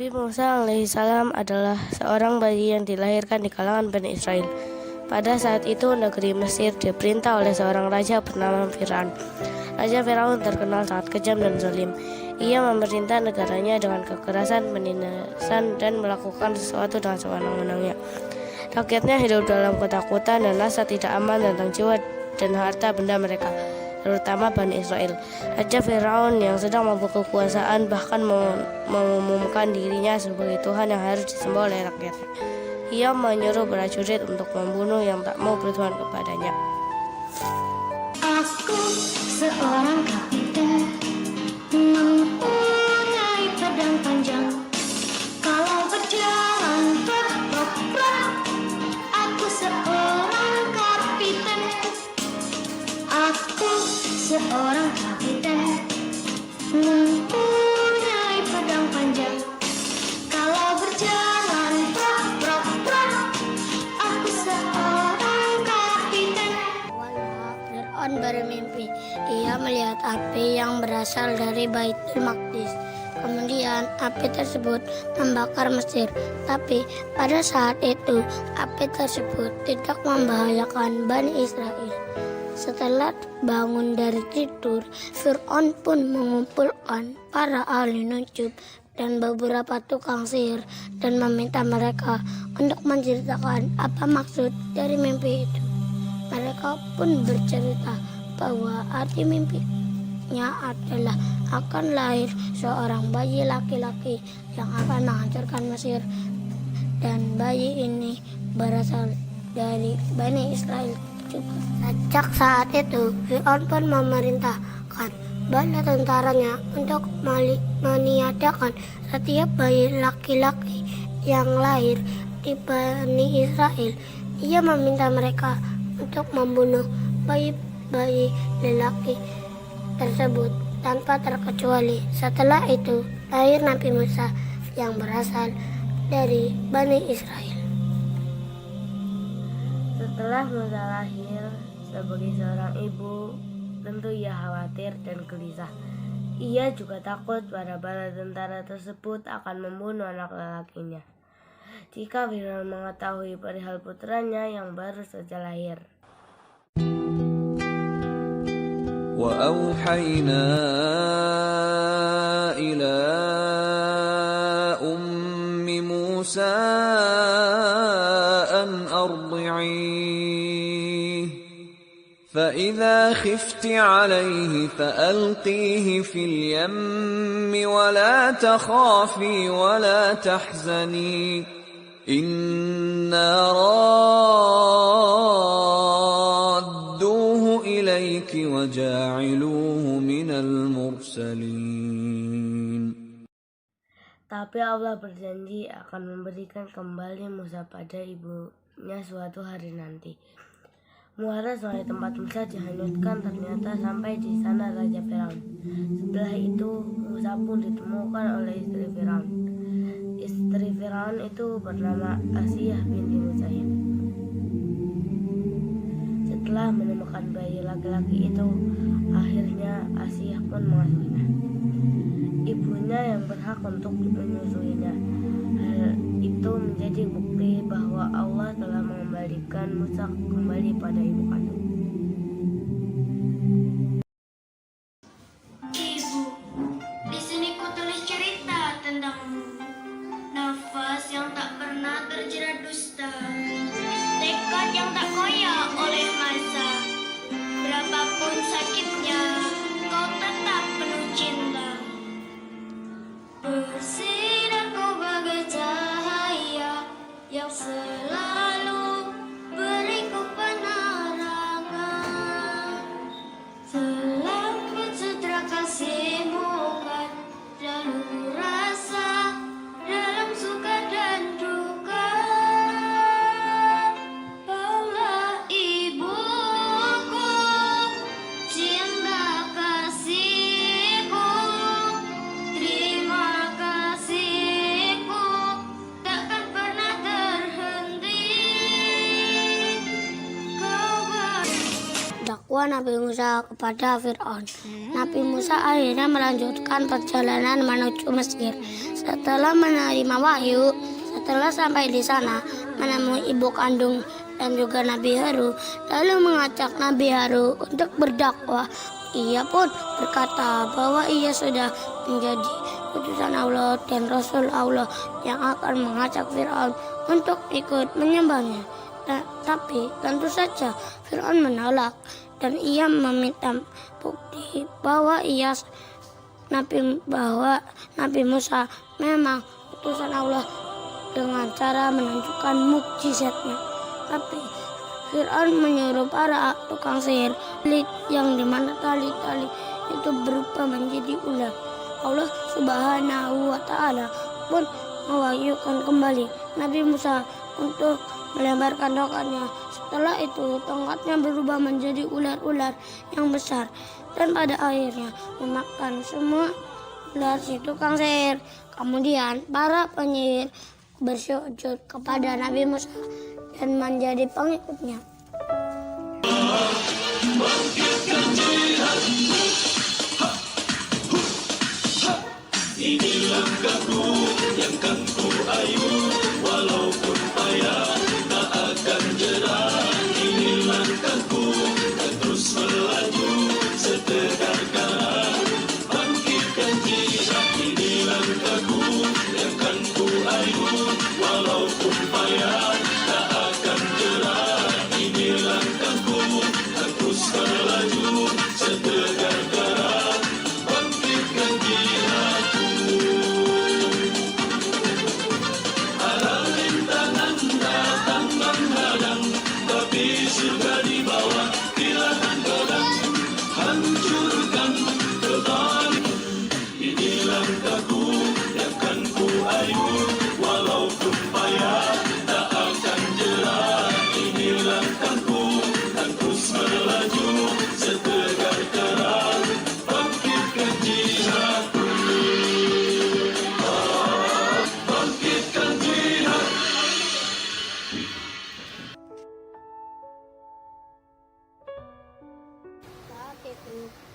Nabi Musa alaihissalam adalah seorang bayi yang dilahirkan di kalangan Bani Israel. Pada saat itu negeri Mesir diperintah oleh seorang raja bernama Firaun. Raja Firaun terkenal sangat kejam dan zalim. Ia memerintah negaranya dengan kekerasan, penindasan, dan melakukan sesuatu dengan sewenang-wenangnya. Rakyatnya hidup dalam ketakutan dan rasa tidak aman tentang jiwa dan harta benda mereka, terutama Bani Israel. Raja Firaun yang sedang mabuk kekuasaan bahkan mengumumkan dirinya sebagai Tuhan yang harus disembah oleh rakyatnya. Ia menyuruh prajurit untuk membunuh yang tak mau bertuhan kepadanya. Aku seorang kapiten mempunyai pedang panjang. Kalau berjalan aku seorang kapiten. Aku seorang kapiten mempunyai pedang panjang. Kalau berjalan aku seorang kapiten. Fir'aun bermimpi. Ia melihat api yang berasal dari Baitul Maqdis. Kemudian api tersebut membakar Mesir. Tapi pada saat itu api tersebut tidak membahayakan Bani Israel. Setelah bangun dari tidur, Fir'aun pun mengumpulkan para ahli nujum dan beberapa tukang sihir dan meminta mereka untuk menceritakan apa maksud dari mimpi itu. Mereka pun bercerita bahwa arti mimpinya adalah akan lahir seorang bayi laki-laki yang akan menghancurkan Mesir, dan bayi ini berasal dari Bani Israel juga. Sejak saat itu, Fir'aun pun memerintahkan bala tentaranya untuk meniadakan setiap bayi laki-laki yang lahir di Bani Israel. Ia meminta mereka untuk membunuh bayi-bayi lelaki tersebut tanpa terkecuali. Setelah itu, lahir Nabi Musa yang berasal dari Bani Israel. Setelah Musa lahir, sebagai seorang ibu, tentu ia khawatir dan gelisah. Ia juga takut para bala tentara tersebut akan membunuh anak lelakinya jika Firaun mengetahui perihal putranya yang baru saja lahir. وَأَوْحَيْنَا إِلَى أُمِّ مُوسَى أَنْ أَرْضِعِيهِ فَإِذَا خِفْتِ عَلَيْهِ فَأَلْقِيهِ فِي الْيَمِّ وَلَا تَخَافِي وَلَا تَحْزَنِي إِنَّا رَادُّوهُ إِلَيْكِ وَجَاعِلُوهُ مِنَ الْمُرْسَلِينَ. Tapi Allah berjanji akan memberikan kembali Musa pada ibunya suatu hari nanti. Muara sungai tempat Musa dihanyutkan ternyata sampai di sana Raja Firaun. Setelah itu Musa pun ditemukan oleh istri Firaun. Istri Firaun itu bernama Asiyah binti Musayyib. Setelah menemukan bayi laki-laki itu, akhirnya Asiyah pun mengasuhnya. Ibunya yang berhak untuk menyusuinya. Hal itu menjadi bukti bahwa Allah telah mengembalikan Musa kembali pada ibu kandung. Ibu, di sini ku tulis cerita tentangmu. Nafas yang tak pernah terjerat dusta, tekad yang tak goyah oleh masa. Berapapun sakitnya, kau tetap penuh cinta. Bersinarku bagai cahaya yang selalu beriku penerangan. dakwah Nabi Musa kepada Fir'aun. Nabi Musa akhirnya melanjutkan perjalanan menuju Mesir. Setelah menerima wahyu, setelah sampai di sana, menemui ibu kandung dan juga Nabi Harun, lalu mengajak Nabi Harun untuk berdakwah. Ia pun berkata bahwa ia sudah menjadi utusan Allah dan Rasul Allah yang akan mengajak Fir'aun untuk ikut menyembahnya. Tapi tentu saja Fir'aun menolak dan ia meminta bukti bahwa Nabi Musa memang utusan Allah dengan cara menunjukkan mukjizatnya. Tapi Fir'aun menyuruh para tukang sihir yang dimana tali-tali itu berubah menjadi ular. Allah Subhanahu wa Ta'ala pun mewahyukan kembali Nabi Musa untuk melemparkan tongkatnya. Setelah itu tongkatnya berubah menjadi ular-ular yang besar dan pada akhirnya memakan semua ular si tukang sihir. Kemudian para penyihir bersujud kepada Nabi Musa dan menjadi pengikutnya. Ini langkahku yang kan ku ayu, walaupun payah tak akan jerah. Ini langkahku kan terus melaju setegar kala bangkitkan jihad. Ini langkahku yang kan ku ayu, walaupun payah tak akan jerah. Ini langkahku kan terus melaju setegar kala bangkitkan jihad. Surga di bawah kilangan godang, hancurkan kezalim. Ini langkahku yang kan ku ayu, walaupun payah tak akan jerah. Ini langkahku kan terus melaju setegar terang, bangkitkan jihad. Bangkitkan jihad.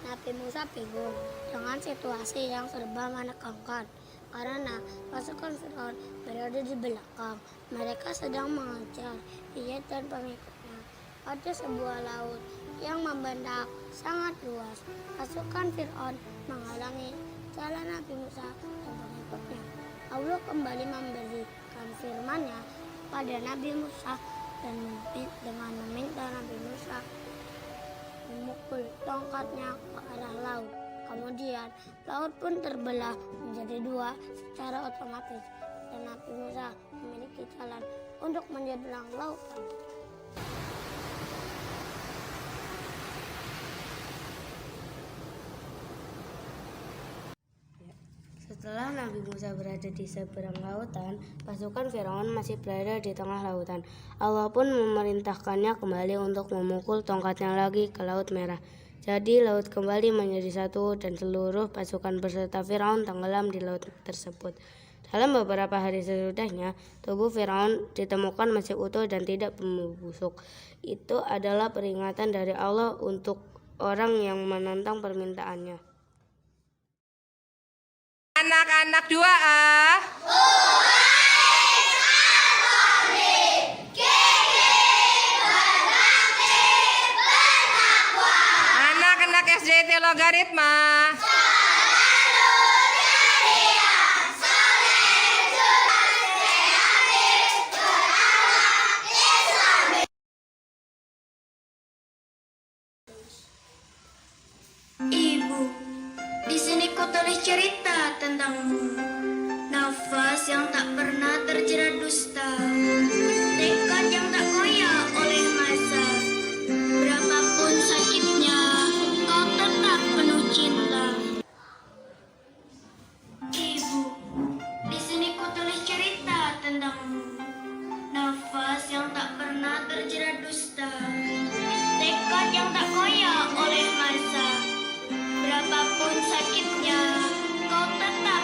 Nabi Musa bingung dengan situasi yang serba menegangkan karena pasukan Fir'aun berada di belakang. Mereka sedang mengejar ia dan pengikutnya. Ada sebuah laut yang membendak sangat luas. Pasukan Fir'aun menghalangi jalan Nabi Musa dan pengikutnya. Allah kembali memberikan firman-Nya pada Nabi Musa dan dengan meminta Nabi Musa memukul tongkatnya ke arah laut. Kemudian laut pun terbelah menjadi dua secara otomatis dan Nabi Musa memiliki jalan untuk menyeberang lautan. Setelah Nabi Musa berada di seberang lautan, pasukan Firaun masih berada di tengah lautan. Allah pun memerintahkannya kembali untuk memukul tongkatnya lagi ke Laut Merah. Jadi laut kembali menjadi satu dan seluruh pasukan beserta Firaun tenggelam di laut tersebut. Dalam beberapa hari sesudahnya, tubuh Firaun ditemukan masih utuh dan tidak membusuk. Itu adalah peringatan dari Allah untuk orang yang menentang permintaannya. Anak-anak 2A. Anak-anak SDT logaritma. Ibu, di sini kau tulis cerita tentangmu. Nafas yang tak pernah terjerat dusta, tekad yang tak goyah oleh masa. Berapapun sakitnya, kau tetap penuh cinta. Ibu, di sini kau tulis cerita tentangmu. Nafas yang tak pernah terjerat dusta, tekad yang tak goyah oleh masa. Berapapun sakitnya, kau tetap